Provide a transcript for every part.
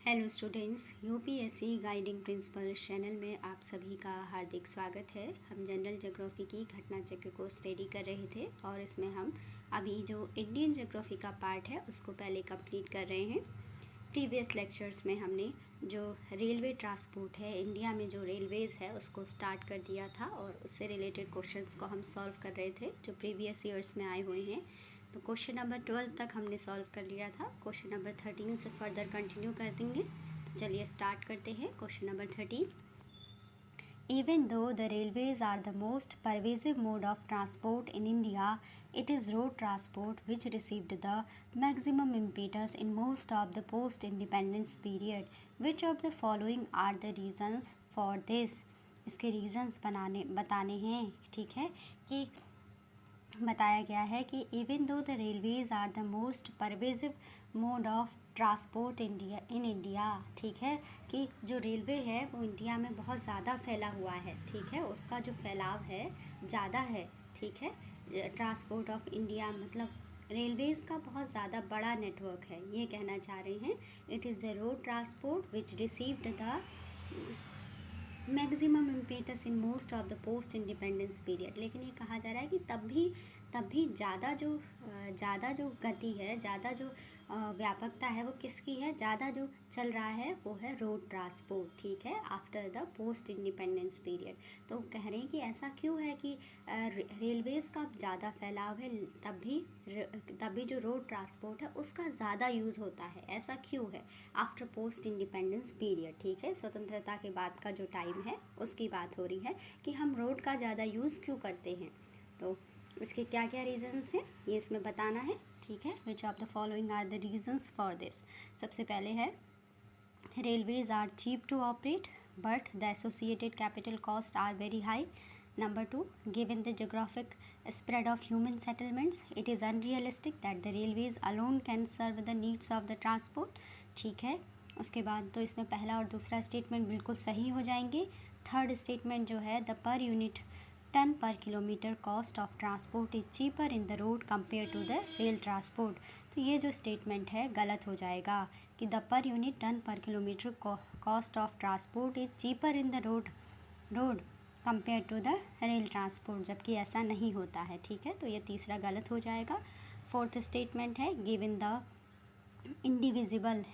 Hello students, UPSC guiding principal channel में आप सभी का हार्दिक स्वागत है। हम जनरल ज्योग्राफी की घटना चक्र को स्टडी कर रहे थे और इसमें हम अभी जो इंडियन ज्योग्राफी का पार्ट है उसको पहले कंप्लीट कर रहे हैं। प्रीवियस लेक्चर्स में हमने जो रेलवे ट्रांसपोर्ट है, इंडिया में जो रेलवेज़ है उसको स्टार्ट कर दिया था और उससे रिलेटेड क्वेश्चंस को हम सॉल्व कर रहे थे जो प्रीवियस ईयर्स में आए हुए हैं। तो क्वेश्चन नंबर 12 तक हमने सॉल्व कर लिया था। क्वेश्चन नंबर 13 से फर्दर कंटिन्यू कर देंगे। तो चलिए स्टार्ट करते हैं। Question number 13, Even though the railways are the most pervasive mode of transport in India, it is road transport which received the maximum impetus in most of the post-independence period. Which of the following are the reasons for this? इसके reasons बताने हैं। ठीक है कि बताया गया है कि even though the railways are the most pervasive mode of transport in India, ठीक है कि जो रेलवे है वो इंडिया में बहुत ज़्यादा फैला हुआ है। ठीक है, उसका जो फैलाव है ज़्यादा है। ठीक है, ट्रांसपोर्ट ऑफ इंडिया मतलब रेलवेज़ का बहुत ज़्यादा बड़ा नेटवर्क है, ये कहना चाह रहे हैं। It is the road transport which received the maximum impetus in most of the post independence period. लेकिन ये कहा जा रहा है कि तब भी ज़्यादा जो गति है, ज़्यादा जो व्यापकता है वो किसकी है, ज़्यादा जो चल रहा है वो है रोड ट्रांसपोर्ट। ठीक है, after the post independence period. तो कह रहे हैं कि ऐसा क्यों है कि रेलवेज़ का ज़्यादा फैलाव है, तब भी जो रोड ट्रांसपोर्ट है उसका ज़्यादा यूज़ होता है। ऐसा क्यों है आफ्टर पोस्ट इंडिपेंडेंस पीरियड। ठीक है, स्वतंत्रता के बाद का जो टाइम है उसकी बात हो रही है कि हम रोड का ज़्यादा यूज़ क्यों करते हैं। तो इसके क्या क्या रीजंस हैं ये इसमें बताना है। ठीक है, which of the following are the reasons for this. सबसे पहले है railways are cheap to operate but the associated capital cost are very high. Number 2, given the geographic spread of human settlements, it is unrealistic that the railways alone can serve the needs of the transport. ठीक है, उसके बाद तो इसमें पहला और दूसरा statement बिल्कुल सही हो जाएंगे। थर्ड स्टेटमेंट जो है the per unit ton per kilometre cost of transport is cheaper in the road compare to the rail transport. तो ये जो स्टेटमेंट है गलत हो जाएगा कि the per unit ton per kilometre cost of transport is cheaper in the road compare to the rail transport, जबकि ऐसा नहीं होता है। ठीक है, तो ये तीसरा गलत हो जाएगा। फोर्थ स्टेटमेंट है given the indivisible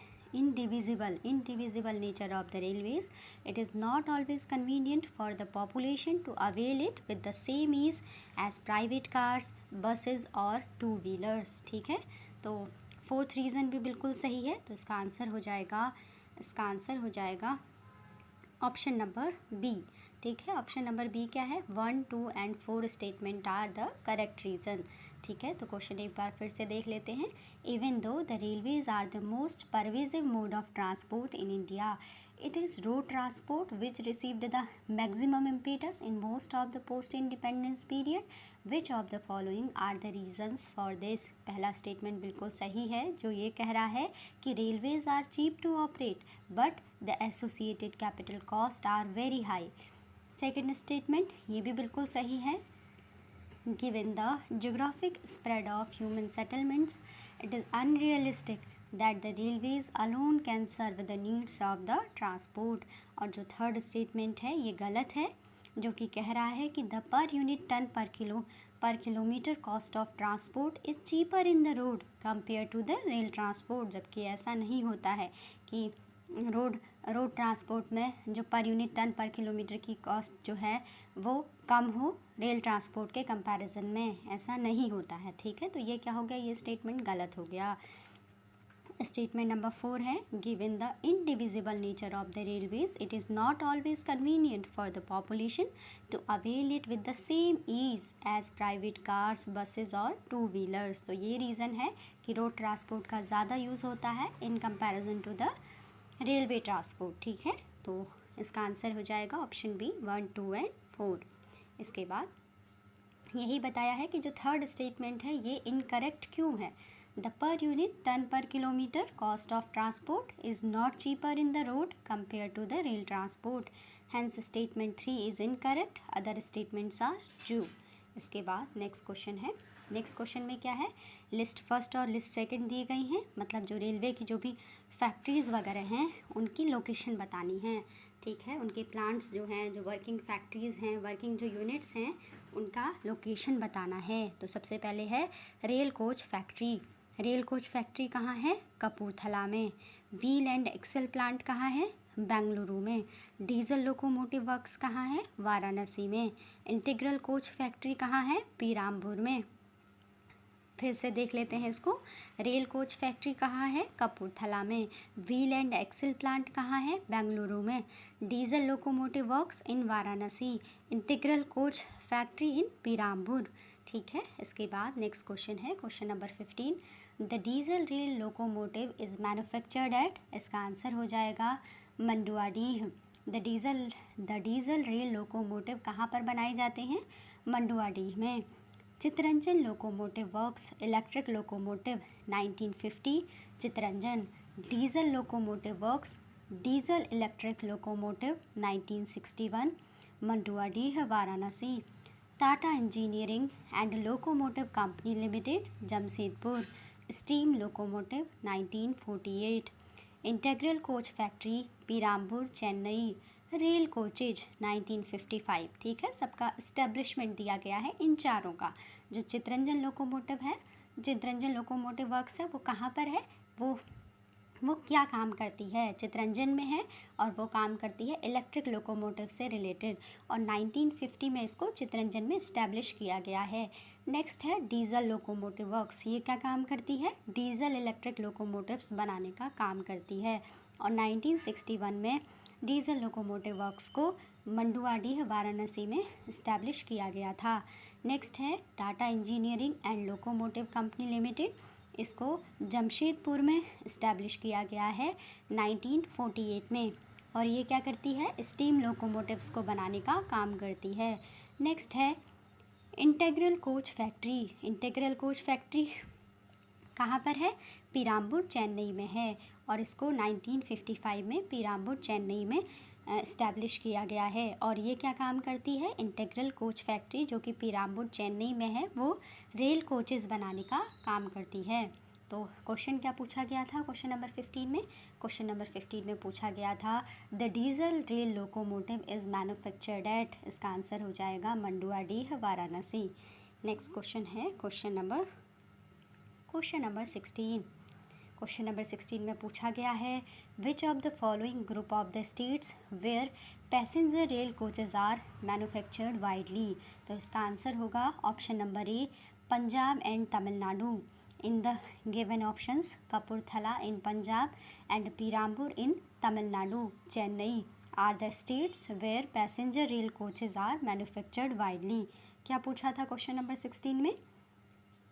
nature of the railways, it is not always convenient for the population to avail it with the same ease as private cars, buses और टू व्हीलर्स। ठीक है, तो फोर्थ रीज़न भी बिल्कुल सही है। तो इसका आंसर हो जाएगा ऑप्शन नंबर बी। ठीक है, ऑप्शन नंबर बी क्या है, 1, 2 and 4 statement are the correct reason. ठीक है, तो क्वेश्चन एक बार फिर से देख लेते हैं। Even though the railways are the most pervasive mode of transport in India, it is road transport which received the maximum impetus in most of the post independence period. Which of the following are the reasons for this? पहला statement बिल्कुल सही है जो ये कह रहा है कि railways are cheap to operate but the associated capital cost are very high. Second statement ये भी बिल्कुल सही है। Given the geographic spread of human settlements, it is unrealistic that the railways alone can serve the needs of the transport. और जो third statement है ये गलत है जो कि कह रहा है कि the per unit ton per kilometre cost of transport is cheaper in the road compare to the rail transport, जबकि ऐसा नहीं होता है कि रोड ट्रांसपोर्ट में जो पर यूनिट टन पर किलोमीटर की कॉस्ट जो है वो कम हो रेल ट्रांसपोर्ट के कंपैरिजन में, ऐसा नहीं होता है। ठीक है, तो ये क्या हो गया, ये स्टेटमेंट गलत हो गया। स्टेटमेंट नंबर 4 है given the indivisible nature of the railways, it is not always convenient for the population to avail it with the same ease as private cars, buses और टू व्हीलर्स। तो ये reason है कि road transport का ज़्यादा use होता है in comparison to the railway transport. ठीक है, तो इसका आंसर हो जाएगा ऑप्शन बी 1, 2 एंड 4। इसके बाद यही बताया है कि जो थर्ड स्टेटमेंट है ये इनकरेक्ट क्यों है। The per unit ton per kilometre cost of transport is not cheaper in the road compare to the rail transport, hence statement 3 is incorrect, other statements are true. इसके बाद next question है next question में क्या है, list first और list second दी गई हैं, मतलब जो रेलवे की जो भी फैक्ट्रीज़ वगैरह हैं उनकी लोकेशन बतानी है, ठीक है, उनके प्लांट्स जो हैं, जो वर्किंग फैक्ट्रीज़ हैं, वर्किंग जो यूनिट्स हैं, उनका लोकेशन बताना है। तो सबसे पहले है rail coach factory. Rail coach factory कहाँ है? कपूरथला में। व्हील एंड एक्सेल प्लांट कहाँ है? बेंगलुरु में। डीजल लोकोमोटिव वर्क्स कहाँ है? वाराणसी में। इंटीग्रल कोच फैक्ट्री कहाँ है? पीरामपुर में। फिर से देख लेते हैं इसको, रेल कोच फैक्ट्री कहाँ है? कपूरथला में। व्हील एंड एक्सेल प्लांट कहाँ है? बेंगलुरु में। Diesel locomotive works in Varanasi. Integral coach factory in Perambur, ठीक है। इसके बाद नेक्स्ट क्वेश्चन है question number 15, the diesel rail locomotive is manufactured at, इसका आंसर हो जाएगा Manduadih. The diesel rail locomotive कहाँ पर बनाए जाते हैं? मंडुआडीह में। Chittaranjan locomotive works electric locomotive 1950, Chittaranjan. Diesel locomotive works diesel electric locomotive 1961, Manduadih Varanasi. Tata engineering and locomotive company limited, Jamshedpur, steam locomotive 1948। Integral coach factory Perambur, Chennai. Rail coaches 1955, ठीक है। सबका इस्टेब्लिशमेंट दिया गया है इन चारों का। जो चितरंजन लोकोमोटिव है, चितरंजन लोकोमोटिव वर्क्स है, वो कहाँ पर है? वो क्या काम करती है? चितरंजन में है और वो काम करती है इलेक्ट्रिक लोकोमोटिव से रिलेटेड, और 1950 में इसको चितरंजन में इस्टेब्लिश किया गया है। नेक्स्ट है डीजल लोकोमोटिव वर्क्स, ये क्या काम करती है? डीजल इलेक्ट्रिक लोकोमोटिव्स बनाने का काम करती है, और 1961 में डीजल लोकोमोटिव वर्क्स को मंडुआडीह वाराणसी में इस्टेब्लिश किया गया था। नेक्स्ट है Tata engineering and locomotive company limited, इसको जमशेदपुर में इस्टेब्लिश किया गया है 1948 में, और ये क्या करती है? स्टीम लोकोमोटिव्स को बनाने का काम करती है। नेक्स्ट है integral coach factory. Integral coach factory कहाँ पर है? पीरामपुर, चेन्नई में है, और इसको 1955 में पीरामपुर, चेन्नई में इस्टेब्लिश किया गया है। और ये क्या काम करती है? इंटीग्रल कोच फैक्ट्री जो कि पीरामपुर, चेन्नई में है, वो रेल कोचेस बनाने का काम करती है। तो क्वेश्चन क्या पूछा गया था क्वेश्चन नंबर 15 में? क्वेश्चन नंबर 15 में पूछा गया था the diesel rail locomotive is manufactured at, इसका आंसर हो जाएगा मंडुआडीह वाराणसी। नेक्स्ट क्वेश्चन है क्वेश्चन नंबर 16। क्वेश्चन नंबर 16 में पूछा गया है which of the following group of the states where passenger rail coaches are manufactured widely, तो इसका आंसर होगा option number A, Punjab and Tamil Nadu. In the given options Kapurthala in Punjab and Perambur in Tamil Nadu, Chennai are the states where passenger rail coaches are manufactured widely. क्या पूछा था question number 16 में?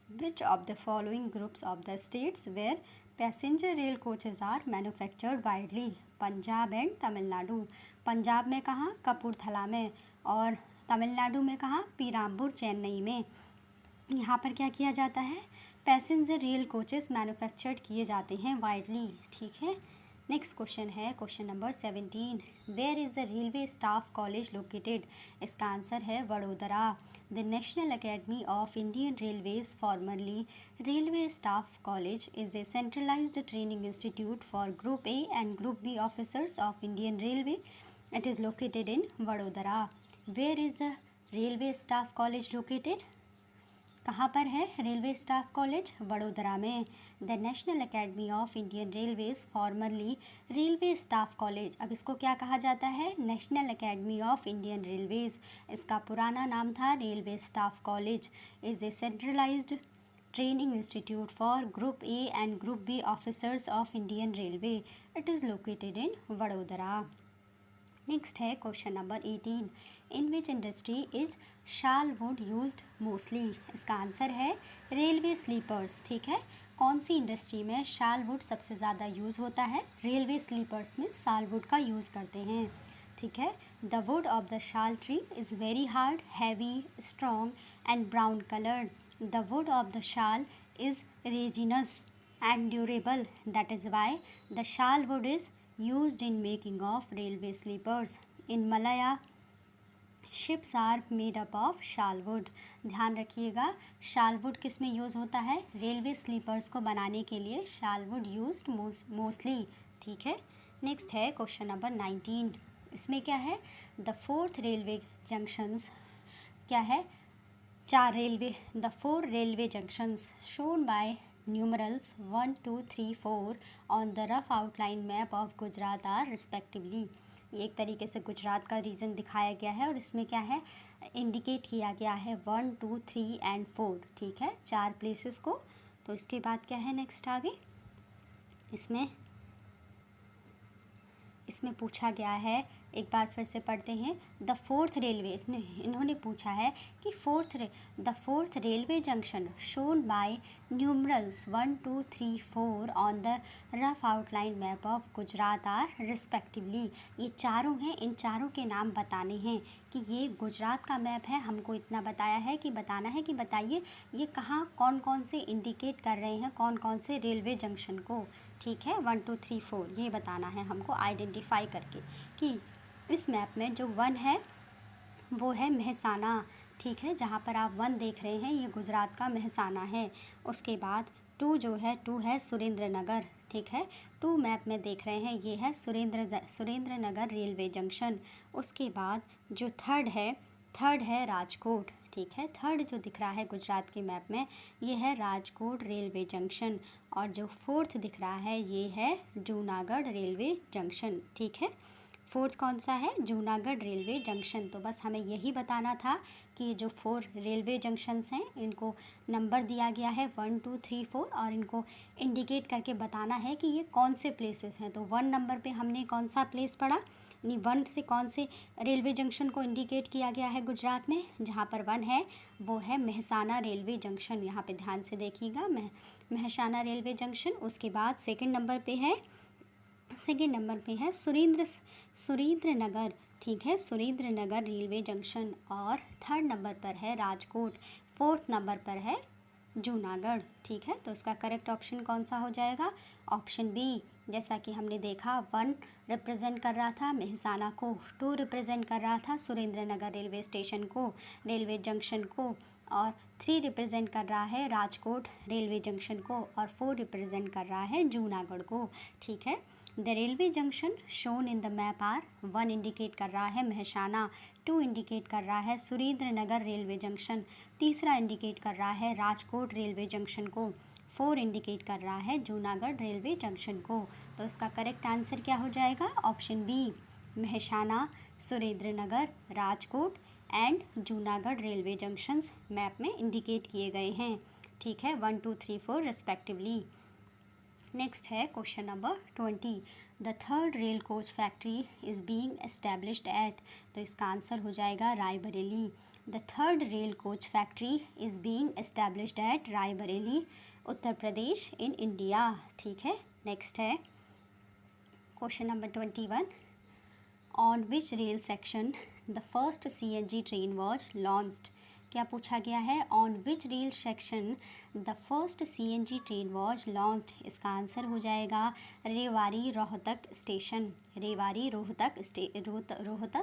Which of the following groups of the states where passenger rail coaches are manufactured widely? Punjab and Tamil Nadu. Punjab में कहाँ? कपूरथला में, और तमिलनाडु में कहाँ? पीरामपुर, चेन्नई में। यहाँ पर क्या किया जाता है? पैसेंजर रेल कोचेस मैन्युफैक्चर्ड किए जाते हैं वाइडली, ठीक है। नेक्स्ट क्वेश्चन है question number 17, where is the railway staff college located, इसका आंसर है Vadodara. The national academy of Indian railways formerly railway staff college is a centralised training institute for group A and group B officers of Indian railway, it is located in Vadodara. Where is the railway staff college located? कहाँ पर है railway staff college? Vadodara में। The national academy of Indian railways formerly railway staff college, अब इसको क्या कहा जाता है? National academy of Indian railways, इसका पुराना नाम था railway staff college. Is a centralised training institute for group A and group B officers of Indian railway, it is located in Vadodara. Next है question number 18, in which industry is sal wood used mostly, इसका answer है railway sleepers, ठीक है। कौन सी industry में शाल would सबसे ज़्यादा use होता है? रेलवे स्लीपर्स में शाल वुड का यूज़ करते हैं, ठीक है। The wood of the shall tree is very hard, heavy, strong and brown coloured. The wood of the shall is resinous and durable, that is why the shal wood is used in making of railway sleepers. In Malaya ships are made up of sal wood. ध्यान रखिएगा, शालवुड किस में use होता है? Railway slippers को बनाने के लिए शालवुड यूज्ड मोस्टली। ठीक है, नेक्स्ट है क्वेश्चन नंबर 19। इसमें क्या है? द फोर्थ रेलवे जंक्शंस क्या है? The four railway junctions shown by numerals 1, 2, 3, 4 on the rough outline map of Gujarat are respectively. ये एक तरीके से गुजरात का रीजन दिखाया गया है और इसमें क्या है? इंडिकेट किया गया है 1, 2, 3 एंड 4। ठीक है, 4 प्लेसेस को। तो इसके बाद क्या है नेक्स्ट आगे? इसमें पूछा गया है, एक बार फिर से पढ़ते हैं। द फोर्थ रेलवे, इन्होंने पूछा है कि the fourth railway junction shown by numerals 1, 2, 3, 4 on the rough outline map of Gujarat are respectively. ये चारों हैं, इन चारों के नाम बताने हैं कि ये गुजरात का मैप है। हमको इतना बताया है कि बताना है कि बताइए ये कहाँ कौन कौन से इंडिकेट कर रहे हैं, कौन कौन से रेलवे जंक्शन को। ठीक है, 1, 2, 3, 4 ये बताना है हमको आइडेंटिफाई करके कि इस मैप में जो 1 है वो है मेहसाना। ठीक है, जहाँ पर आप 1 देख रहे हैं ये गुजरात का मेहसाना है। उसके बाद 2 जो है 2 है सुरेंद्र नगर। ठीक है, 2 मैप में देख रहे हैं ये है सुरेंद्र नगर रेलवे जंक्शन। उसके बाद जो थर्ड है राजकोट। ठीक है, थर्ड जो दिख रहा है गुजरात के मैप में ये है राजकोट रेलवे जंक्शन। और जो फोर्थ दिख रहा है ये है जूनागढ़ रेलवे जंक्शन। ठीक है, फोर्थ कौन सा है? Junagadh railway junction. तो बस हमें यही बताना था कि जो 4 रेलवे जंक्शंस हैं इनको नंबर दिया गया है 1, 2, 3, 4 और इनको इंडिकेट करके बताना है कि ये कौन से प्लेसेस हैं। तो 1 नंबर पे हमने कौन सा प्लेस पढ़ा? 1 से कौन से रेलवे जंक्शन को इंडिकेट किया गया है गुजरात में? जहाँ पर 1 है वो है मेहसाना रेलवे जंक्शन। यहाँ पे ध्यान से देखिएगा, मेहसाना रेलवे जंक्शन। उसके बाद सेकंड नंबर पे है सुरेंद्र नगर। ठीक है, सुरेंद्र नगर रेलवे जंक्शन। और थर्ड नंबर पर है राजकोट। फोर्थ नंबर पर है जूनागढ़। ठीक है, तो इसका करेक्ट ऑप्शन कौन सा हो जाएगा? Option B. जैसा कि हमने देखा 1 रिप्रेजेंट कर रहा था मेहसाना को, 2 रिप्रेजेंट कर रहा था सुरेंद्र नगर रेलवे स्टेशन को, रेलवे जंक्शन को, और 3 रिप्रेजेंट कर रहा है राजकोट रेलवे जंक्शन को, और 4 रिप्रेजेंट कर रहा है जूनागढ़ को। ठीक है, the railway junction shown in the map are 1 indicate कर रहा है मेहसाना, 2 इंडिकेट कर रहा है सुरेंद्र नगर रेलवे जंक्शन, तीसरा इंडिकेट कर रहा है राजकोट रेलवे जंक्शन को, 4 इंडिकेट कर रहा है जूनागढ़ रेलवे जंक्शन को। तो इसका करेक्ट आंसर क्या हो जाएगा? Option B, Mehsana, Surendra Nagar, Rajkot and Junagadh railway junctions map में इंडिकेट किए गए हैं। ठीक है, 1, 2, 3, 4 रिस्पेक्टिवली। नेक्स्ट है question number 20। The third rail coach factory is being established at. तो इसका आंसर हो जाएगा Raebareli. The third rail coach factory is being established at Raebareli, Uttar Pradesh in India. ठीक है, नेक्स्ट है question number 21। On which rail section the first CNG train was launched. क्या पूछा गया है? On which rail section the first CNG train was launched. इसका answer हो जाएगा रेवाड़ी रोहतक स्टेशन, रेवाड़ी रोहतक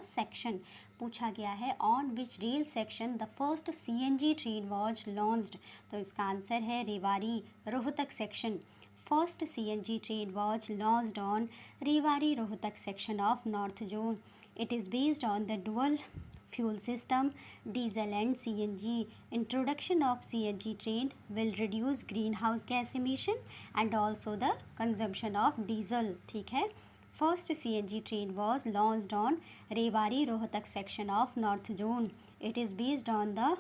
सेक्शन। पूछा गया है on which rail section the first CNG train was launched. तो इसका आंसर है Rewari Rohtak section. First CNG train was launched on Rewari Rohtak section of North Zone. It is based on the dual fuel system, diesel and CNG. Introduction of CNG train will reduce greenhouse gas emission and also the consumption of diesel. ठीक है, First CNG train was launched on Rewari Rohtak section of North Zone. It is based on the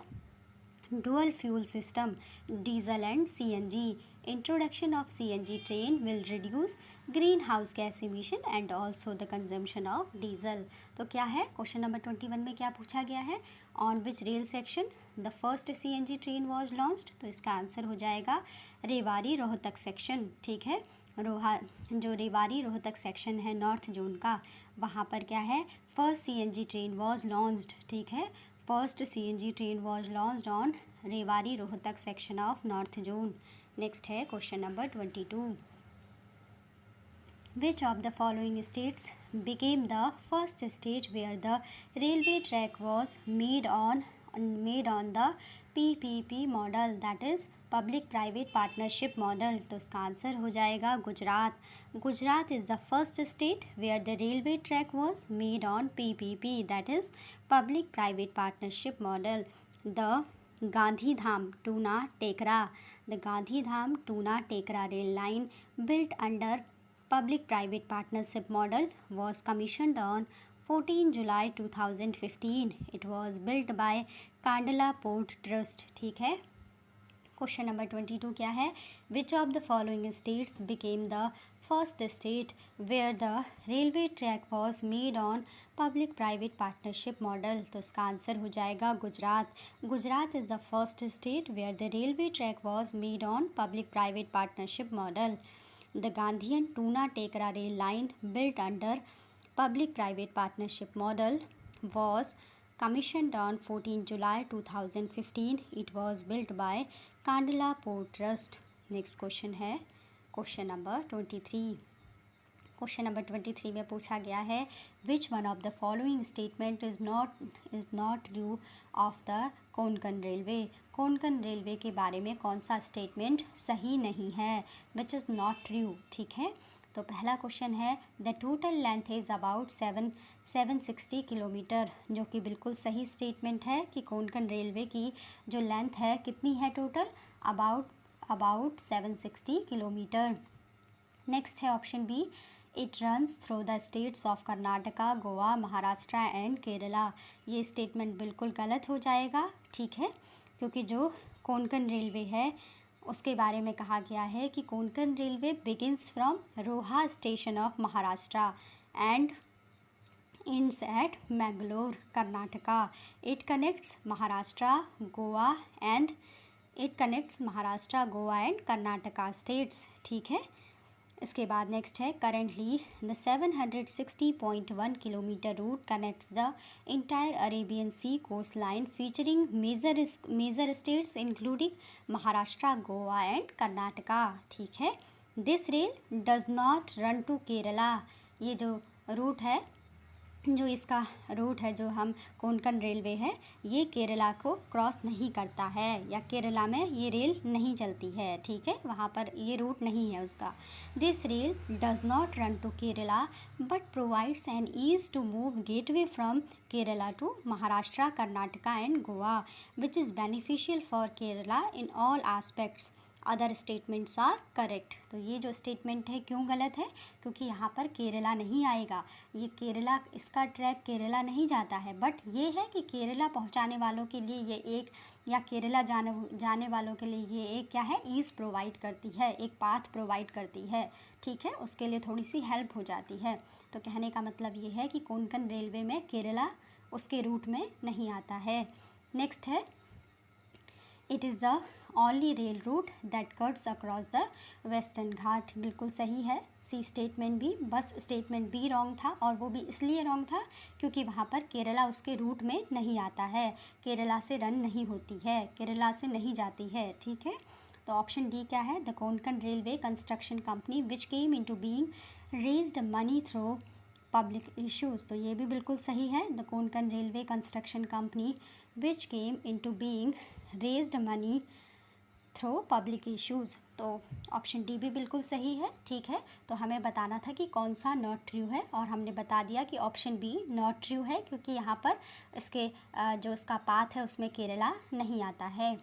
dual fuel system, diesel and CNG. Introduction of CNG train will reduce greenhouse gas emission and also the consumption of diesel. तो क्या है question number 21 में क्या पूछा गया है? On which rail section the first CNG train was launched. तो इसका आंसर हो जाएगा रेवाड़ी रोहतक सेक्शन। ठीक है, जो रेवाड़ी रोहतक सेक्शन है नॉर्थ जोन का, वहाँ पर क्या है? First CNG train was launched. ठीक है, first CNG train was launched on Rewari Rohtak section of north zone. Next है question number 22। Which of the following states became the first state where the railway track was made on the PPP model, that is public private partnership model? तो इसका answer हो जाएगा Gujarat. Gujarat is the first state where the railway track was made on PPP, that is public private partnership model. The Gandhidham Tuna Tekra, the Gandhidham Tuna Tekra rail line built under public private partnership model was commissioned on 14 July 2015. It was built by Kandla Port Trust. ठीक है. Question number 22 क्या है? Which of the following states became the first state where the railway track was made on public private partnership model? तो इसका answer हो जाएगा Gujarat. Gujarat is the first state where the railway track was made on public private partnership model. The Gandhian Tuna Tekra rail line built under public-private partnership model was commissioned on 14 July 2015. It was built by Kandla Port Trust. Next question है question number 23. Question number 23 में पूछा गया है which one of the following statement is not true of the Konkan railway? Konkan railway के बारे में कौन सा स्टेटमेंट सही नहीं है? Which is not true. ठीक है. तो पहला क्वेश्चन है the total length is about 760 kilometre, जो कि बिल्कुल सही स्टेटमेंट है कि कोंकण रेलवे की जो लेंथ है कितनी है टोटल? About 760 kilometre. नेक्स्ट है option B it runs through the states of Karnataka, Goa, Maharashtra and Kerala. ये स्टेटमेंट बिल्कुल गलत हो जाएगा. ठीक है, क्योंकि जो कोंकण रेलवे है उसके बारे में कहा गया है कि Konkan railway begins from Roha station of Maharashtra and ends at Mangalore, Karnataka. It connects Maharashtra, Goa and Karnataka states. ठीक है. इसके बाद नेक्स्ट है currently the 760.1 kilometre route connects the entire Arabian Sea coast line featuring major states including Maharashtra, Goa and Karnataka. ठीक है. This rail does not run to Kerala. ये जो root है, जो इसका रूट है, जो हम कोंकण रेलवे है, ये केरला को क्रॉस नहीं करता है या केरला में ये रेल नहीं चलती है. ठीक है, वहाँ पर ये रूट नहीं है उसका. This rail does not run to Kerala but provides an ease to move gateway from Kerala to Maharashtra, Karnataka and Goa which is beneficial for Kerala in all aspects. Other statements are correct. तो ये जो स्टेटमेंट है क्यों गलत है? क्योंकि यहाँ पर केरला नहीं आएगा. ये केरला, इसका ट्रैक केरला नहीं जाता है, बट ये है कि केरला पहुँचाने वालों के लिए ये एक, या केरला जाने वालों के लिए ये एक क्या है, ईज़ प्रोवाइड करती है, एक पाथ प्रोवाइड करती है. ठीक है, उसके लिए थोड़ी सी हेल्प हो जाती है. तो कहने का मतलब ये है कि कोंकण रेलवे में केरला उसके रूट में नहीं आता है. नेक्स्ट है it is the only rail route that cuts across the western ghat. बिल्कुल सही है. सी स्टेटमेंट भी, बस स्टेटमेंट बी रॉन्ग था, और वो भी इसलिए रॉन्ग था क्योंकि वहाँ पर केरला उसके रूट में नहीं आता है. केरला से रन नहीं होती है, केरला से नहीं जाती है. ठीक है. तो ऑप्शन डी क्या है? The Konkan railway construction company which came into being raised money through public issues. तो ये भी बिल्कुल सही है. The Konkan railway construction company which came into being raised money through public issues. तो ऑप्शन डी भी बिल्कुल सही है. ठीक है. तो हमें बताना था कि कौन सा नॉट ट्रू है, और हमने बता दिया कि ऑप्शन बी नॉट ट्रू है, क्योंकि यहाँ पर इसके जो इसका पाथ है उसमें केरला नहीं आता है.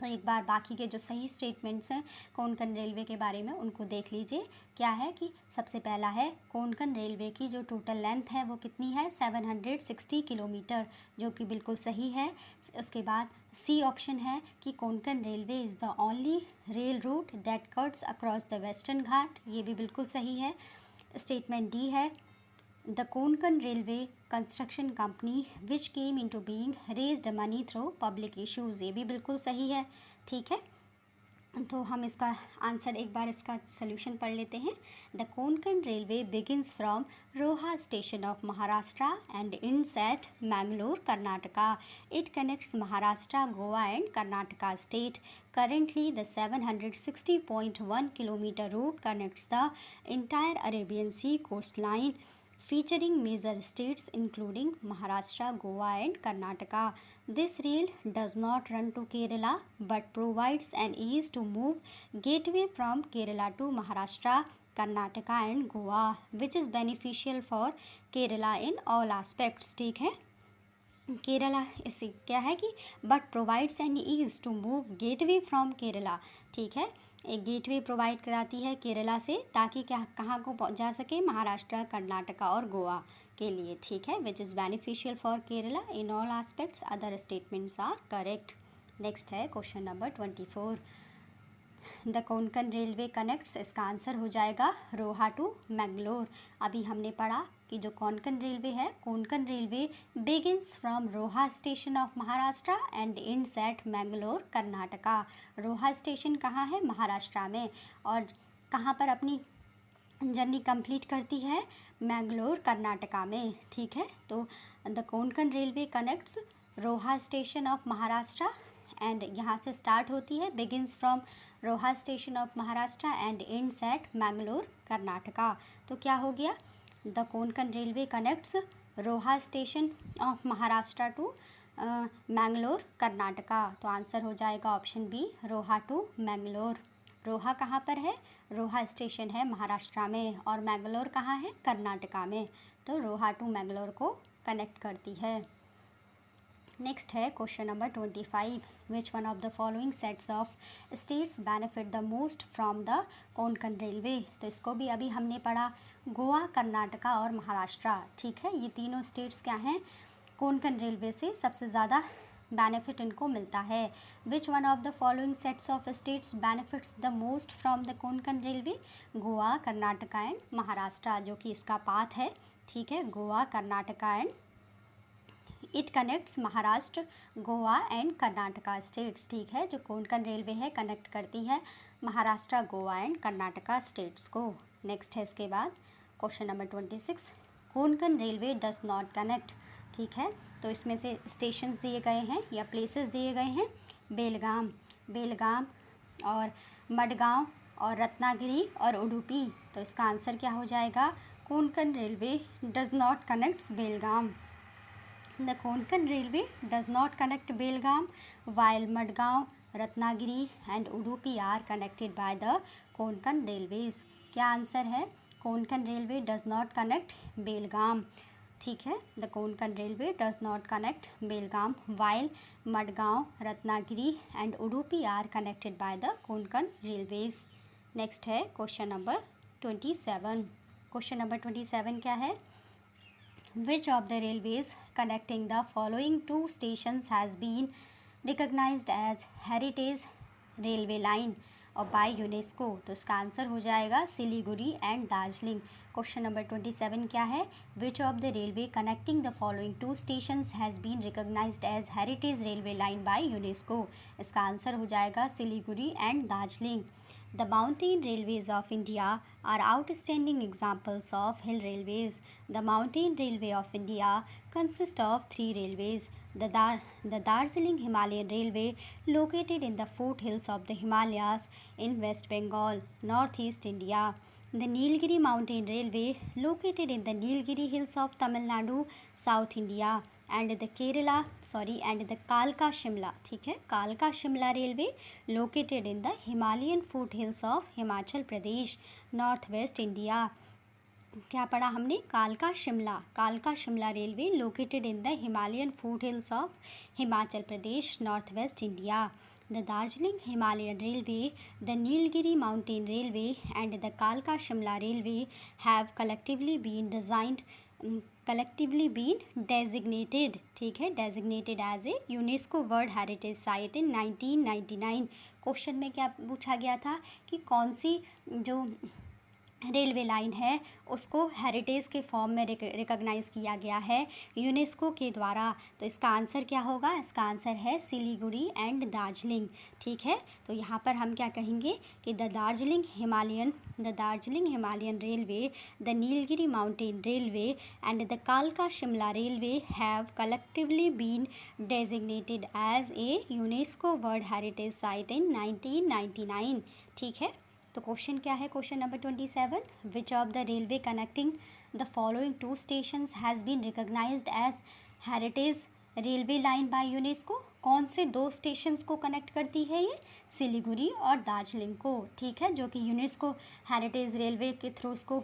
तो एक बार बाकी के जो सही स्टेटमेंट्स हैं कोंकण रेलवे के बारे में उनको देख लीजिए. क्या है कि सबसे पहला है कोंकण रेलवे की जो टोटल लेंथ है वो कितनी है? 760 किलोमीटर, जो कि बिल्कुल सही है. उसके बाद सी ऑप्शन है कि Konkan railway is the only rail route that cuts across the western ghat. ये भी बिल्कुल सही है. स्टेटमेंट डी है the Konkan railway construction company which came into being raised money through public issues. ये भी बिल्कुल सही है. ठीक है. तो हम इसका आंसर एक बार इसका सोल्यूशन पढ़ लेते हैं। The Konkan railway begins from Roha station of Maharashtra and ends at Mangalore Karnataka. It connects Maharashtra, Goa and Karnataka state. Currently, the 760.1 kilometer route connects the entire Arabian Sea coastline, featuring major states including Maharashtra, Goa and Karnataka. This rail does not run to Kerala but provides an ease to move gateway from Kerala to Maharashtra, Karnataka and Goa, which is beneficial for Kerala in all aspects. ठीक है, केरला इसे क्या है कि but provides an ease to move gateway from Kerala. ठीक है, एक gateway provide कराती है केरला से, ताकि क्या कहाँ को जा सके, महाराष्ट्र, कर्नाटका और गोवा के लिए। ठीक है, which is beneficial for Kerala in all aspects. Other statements are correct. Next है question number 24। The Konkan railway connects, इसका आंसर हो जाएगा रोहा टू मैंगलोर। अभी हमने पढ़ा कि जो कोंकण रेलवे है, Konkan railway begins from Roha station of Maharashtra and ends at Mangalore Karnataka. Roha station कहाँ है, महाराष्ट्र में, और कहाँ पर अपनी जर्नी कंप्लीट करती है, मैंगलोर कर्नाटका में। ठीक है, तो the Konkan railway connects Roha station of Maharashtra and यहाँ से स्टार्ट होती है, begins from Roha station of Maharashtra and ends at Mangalore Karnataka. तो क्या हो गया, the Konkan railway connects Roha station of Maharashtra to Mangalore Karnataka. तो आंसर हो जाएगा option B, Roha to Mangalore. Roha कहाँ पर है, रोहा स्टेशन है महाराष्ट्र में, और मैंगलोर कहाँ है, कर्नाटका में। तो रोहा टू मैंगलोर को कनेक्ट करती है। नेक्स्ट है question number 25। Which one of the following sets of states benefit the most from the Konkan railway. तो इसको भी अभी हमने पढ़ा, गोवा, कर्नाटका और महाराष्ट्र। ठीक है, ये तीनों स्टेट्स क्या हैं, कोंकण रेलवे से सबसे ज़्यादा बेनिफिट इनको मिलता है। Which one of the following sets of states benefits the most from the Konkan railway, Goa, Karnataka and Maharashtra, जो कि इसका पाथ है। ठीक है, Goa, Karnataka and it connects Maharashtra, Goa and Karnataka states. ठीक है, जो कोंकण रेलवे है कनेक्ट करती है महाराष्ट्र, गोवा एंड कर्नाटका स्टेट्स को। नेक्स्ट है इसके बाद question number 26। Konkan railway does not connect. ठीक है, तो इसमें से स्टेशंस दिए गए हैं या प्लेसेस दिए गए हैं, बेलगाम और मडगांव और रत्नागिरी और उडुपी। तो इसका आंसर क्या हो जाएगा, Konkan railway does not connects Belgaum. The Konkan Railway does not connect Belgaum, while Madgaon, Ratnagiri and Udupi are connected by the Konkan Railways. क्या आंसर है, Konkan railway does not connect Belgaum. ठीक है, the Konkan railway does not connect Belgaum, while Madgaon, Ratnagiri and Udupi are connected by the Konkan railways. Next है question number 27। Question number 27 क्या है, Which of the railways connecting the following two stations has been recognized as heritage railway line और by UNESCO। तो इसका answer हो जाएगा Siliguri and Darjeeling. Question number 27 क्या है, Which of the railway connecting the following two stations has been recognized as heritage railway line by UNESCO। इसका answer हो जाएगा Siliguri and Darjeeling. The mountain railways of India are outstanding examples of hill railways. The mountain railway of India consists of three railways. The Darjeeling Himalayan Railway, located in the foothills of the Himalayas in West Bengal, Northeast India. The Nilgiri Mountain Railway, located in the Nilgiri Hills of Tamil Nadu, South India. and the Kalka Shimla, ठीक है, कालका Shimla railway located in the Himalayan foothills of Himachal Pradesh, north west India. क्या पढ़ा हमने, कालका Shimla railway located in the Himalayan foothills of Himachal Pradesh, north west India. The Darjeeling Himalayan railway, the Nilgiri mountain railway and the कालका Shimla railway have collectively been designated, ठीक है, designated as a UNESCO world heritage site in 1999। Question में क्या पूछा गया था कि कौन सी जो रेलवे लाइन है उसको हेरिटेज के फॉर्म में रिकॉग्नाइज़ किया गया है यूनेस्को के द्वारा। तो इसका आंसर क्या होगा? इसका आंसर है सिलीगुड़ी एंड दार्जिलिंग। ठीक है, तो यहाँ पर हम क्या कहेंगे कि the Darjeeling Himalayan railway, the Nilgiri mountain railway and the कालका Shimla railway have collectively been designated as a UNESCO world heritage site in 1999। ठीक है, तो क्वेश्चन क्या है? Question number 27, which of the railway connecting the following two stations has been recognised as heritage railway line by UNESCO? कौन से दो stations को connect करती है ये? सिलीगुड़ी और दार्जिलिंग को। ठीक है, जो कि यूनेस्को हेरिटेज रेलवे के थ्रू इसको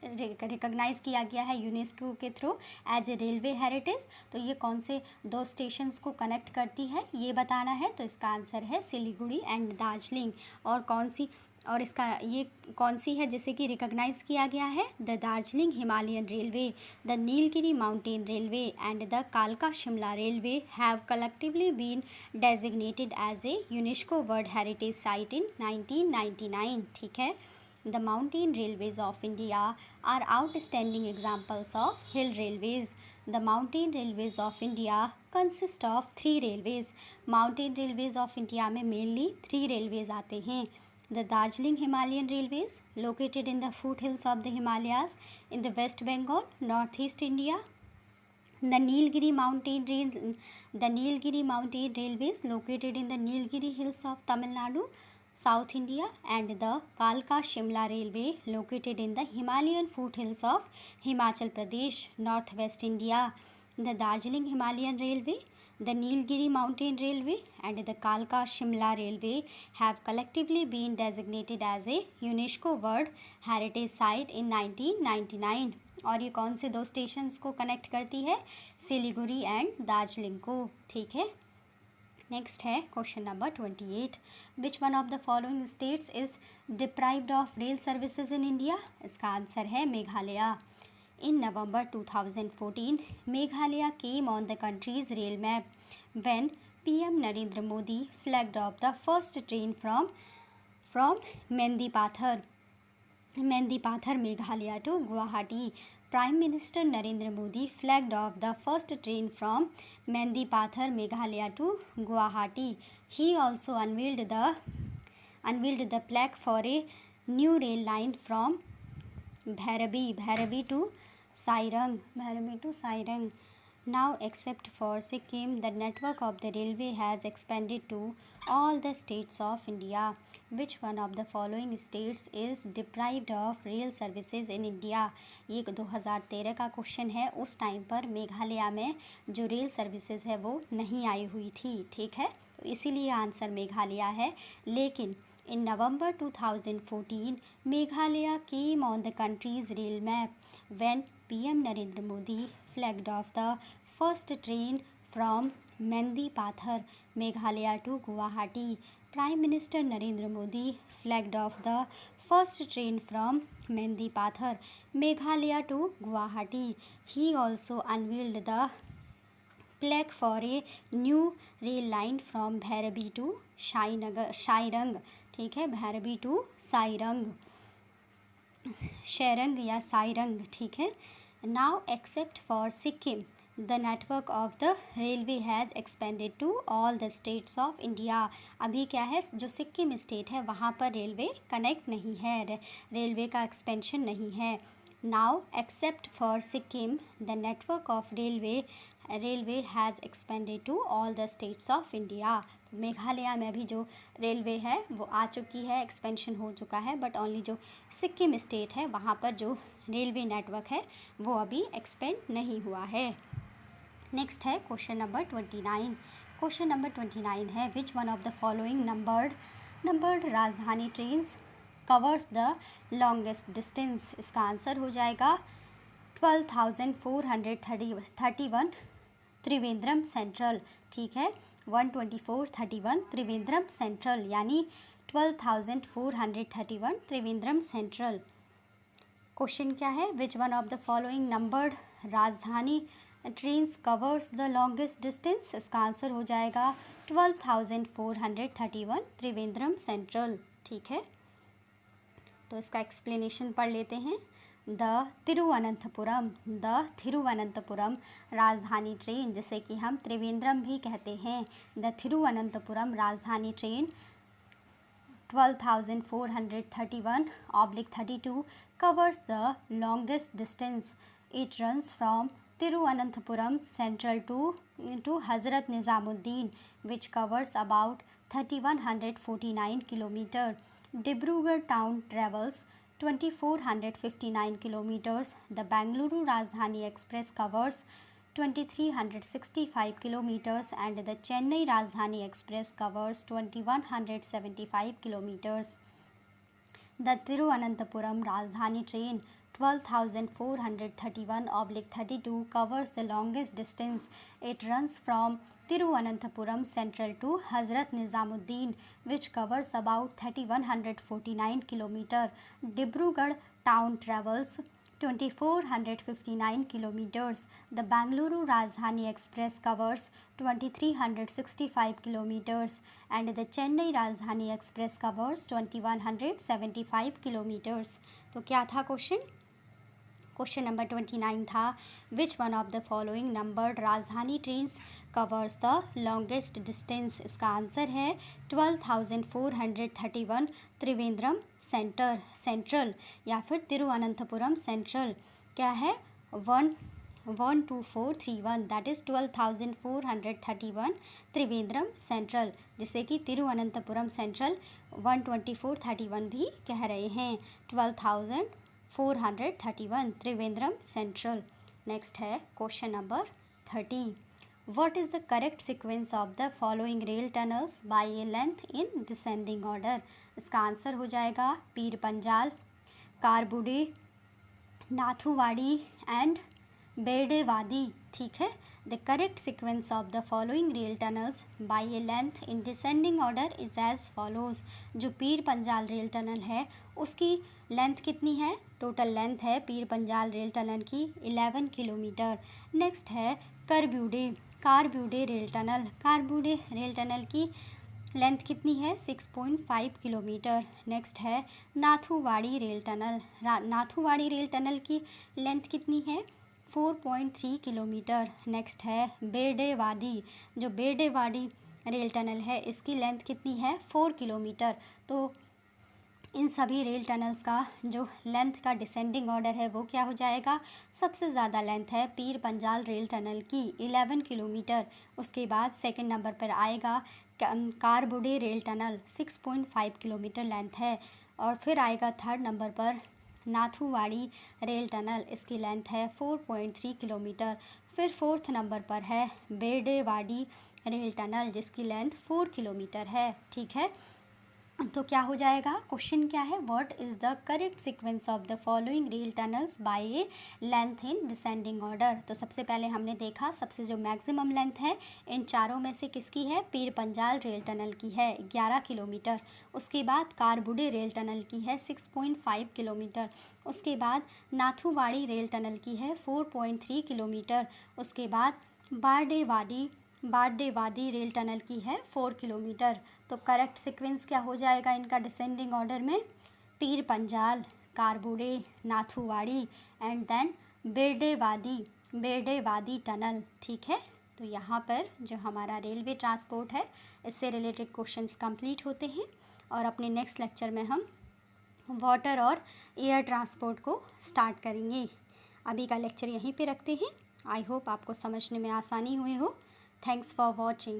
रिकॉग्नाइज़ किया गया है यूनेस्को के through as a railway heritage. तो ये कौन से दो स्टेशंस को कनेक्ट करती है ये बताना है। तो इसका आंसर है सिलीगुड़ी एंड दार्जिलिंग। और इसका ये कौन सी है जिसे कि रिकॉग्नाइज़ किया गया है? The Darjeeling Himalayan railway, the Nilgiri mountain railway and the कालका Shimla railway have collectively been designated as a UNESCO world heritage site in 1999। ठीक है, The mountain railways of India are outstanding examples of hill railways. The mountain railways of India consist of 3 railways. Mountain railways of India में mainly 3 railways आते हैं. The Darjeeling Himalayan Railways, located in the foothills of the Himalayas in the West Bengal, Northeast India. The Nilgiri Mountain Railways, located in the Nilgiri Hills of Tamil Nadu, South India, and the Kalka Shimla Railway, located in the Himalayan foothills of Himachal Pradesh, Northwest India. The Darjeeling Himalayan Railway, the Nilgiri Mountain Railway and the Kalka Shimla Railway have collectively been designated as a UNESCO World Heritage Site in 1999. और ये कौन से दो stations को connect करती है? Siliguri and Darjeeling को। ठीक है, नेक्स्ट है question number 28, which one of the following states is deprived of rail services in India? इसका आंसर है Meghalaya. In November 2014 Meghalaya came on the country's rail map when PM Narendra Modi flagged off the first train from Mendipathar Meghalaya to Guwahati. Prime Minister Narendra Modi flagged off the first train from Mendipathar, Meghalaya to Guwahati. He also unveiled the plaque for a new rail line from Bhairabi to Sairang. Now, except for Sikkim, the network of the railway has expanded to all the states of India. Which one of the following states is deprived of rail services in India? ये 2013 का question है। उस time पर मेघालय में जो rail services है वो नहीं आई हुई थी। ठीक है, तो इसीलिए आंसर मेघालय है। लेकिन इन November 2014 Meghalaya came on the country's rail map when PM Narendra Modi flagged off the first train from Mendipathar, Meghalaya to Guwahati. Prime Minister Narendra Modi flagged off the first train from Mendipathar, Meghalaya to Guwahati. He also unveiled the plaque for a new rail line from Bhairabi to Sairang. ठीक है, Bhairabi to शेरंग या साइरंग। ठीक है, Now, except for Sikkim, the network of the railway has expanded to all the states of India. अभी क्या है, जो Sikkim state है वहाँ पर रेलवे कनेक्ट नहीं है, रेलवे का एक्सपेंशन नहीं है। Now, except for Sikkim, the network of railway has expanded to all the states of India. Meghalaya में भी जो रेलवे है वो आ चुकी है, एक्सपेंशन हो चुका है, बट ओनली जो सिक्किम स्टेट है वहाँ पर जो रेलवे नेटवर्क है वो अभी एक्सपेंड नहीं हुआ है। नेक्स्ट है क्वेश्चन नंबर 29। क्वेश्चन नंबर 29 है, which one of the following numbered Rajdhani trains covers the longest distance? इसका आंसर हो जाएगा 12,431 त्रिवेंद्रम सेंट्रल। ठीक है, 12431 त्रिवेंद्रम सेंट्रल यानी 12,431 त्रिवेंद्रम सेंट्रल। क्वेश्चन क्या है, which one of the following numbered Rajdhani trains covers the longest distance? इसका आंसर हो जाएगा 12,431 त्रिवेंद्रम सेंट्रल। ठीक है, तो इसका एक्सप्लेनेशन पढ़ लेते हैं। द तिरुवनंतपुरम राजधानी ट्रेन, जिसे कि हम त्रिवेंद्रम भी कहते हैं। The Thiruvananthapuram Rajdhani train 12,431/32 covers the longest distance. It runs from Tiruvananthapuram Central to Hazrat Nizamuddin, which covers about 3,149 km. Dibrugarh town travels 2,459 km. The Bangalore Rajdhani Express covers 2,365 km and the Chennai Rajdhani Express covers 2,175 km. The Tiruvananthapuram Rajdhani train 12,431/32 covers the longest distance. It runs from Tiruvananthapuram Central to Hazrat Nizamuddin, which covers about 3,149 km. Dibrugarh town travels 2,459 km. The Bangalore Rajdhani Express covers 2,365 km and the Chennai Rajdhani Express covers 2,175 km. तो क्या था question? Question number 29 था, which one of the following numbered Rajdhani trains covers the longest distance? इसका answer है 12,431 Trivandrum central या फिर Thiruvananthapuram central. क्या है? 12431, दैट इज़ 12,431 त्रिवेंद्रम सेंट्रल, जिसे कि तिरुवनंतपुरम सेंट्रल 12431 भी कह रहे हैं। 12,431 त्रिवेंद्रम सेंट्रल। नेक्स्ट है question number 30, what is the correct sequence of the following rail tunnels by a length in descending order? इसका आंसर हो जाएगा पीर पंजाल, कारबुडे, नाथुवाड़ी एंड बेडेवादी। ठीक है। The correct sequence of the following rail tunnels by a length in descending order is as follows. जो Pir Panjal rail tunnel है उसकी length कितनी है? टोटल लेंथ है पीर पंजाल रेल टनल की 11 किलोमीटर। नेक्स्ट है कारब्यूडे रेल टनल की लेंथ कितनी है? 6.5 किलोमीटर। नेक्स्ट है नाथुवाड़ी रेल टनल की लेंथ कितनी है? 4.3 किलोमीटर। नेक्स्ट है बेडेवादी रेल टनल है, इसकी लेंथ कितनी है? 4 किलोमीटर। तो इन सभी रेल टनल्स का जो लेंथ का डिसेंडिंग ऑर्डर है वो क्या हो जाएगा? सबसे ज़्यादा लेंथ है पीर पंजाल रेल टनल की 11 किलोमीटर। उसके बाद सेकंड नंबर पर आएगा कारबुडे रेल टनल, 6.5 किलोमीटर लेंथ है। और फिर आएगा थर्ड नंबर पर नाथुवाड़ी रेल टनल, इसकी लेंथ है 4.3 किलोमीटर। फिर फोर्थ नंबर पर है बेडेवाडी रेल टनल, जिसकी लेंथ 4 किलोमीटर है। ठीक है। तो क्या हो जाएगा? क्वेश्चन क्या है? What is the correct sequence of the following rail tunnels by a length in descending order? तो सबसे पहले हमने देखा सबसे जो मैक्सिमम लेंथ है इन चारों में से किसकी है? पीर पंजाल रेल टनल की है 11 किलोमीटर। उसके बाद कारबुडे रेल टनल की है 6.5 किलोमीटर। उसके बाद नाथुवाड़ी रेल टनल की है 4.3 किलोमीटर। उसके बाद बारडेवादी रेल टनल की है 4 किलोमीटर। तो करेक्ट सीक्वेंस क्या हो जाएगा इनका डिसेंडिंग ऑर्डर में? Pir Panjal, कारबुडे, नाथुवाड़ी and then बेडेवादी tunnel. ठीक है। तो यहाँ पर जो हमारा रेलवे ट्रांसपोर्ट है इससे रिलेटेड क्वेश्चंस कंप्लीट होते हैं और अपने नेक्स्ट लेक्चर में हम वाटर और एयर ट्रांसपोर्ट को स्टार्ट करेंगे। अभी का लेक्चर यहीं पे रखते हैं। आई होप आपको समझने में आसानी हुई हो। Thanks for watching.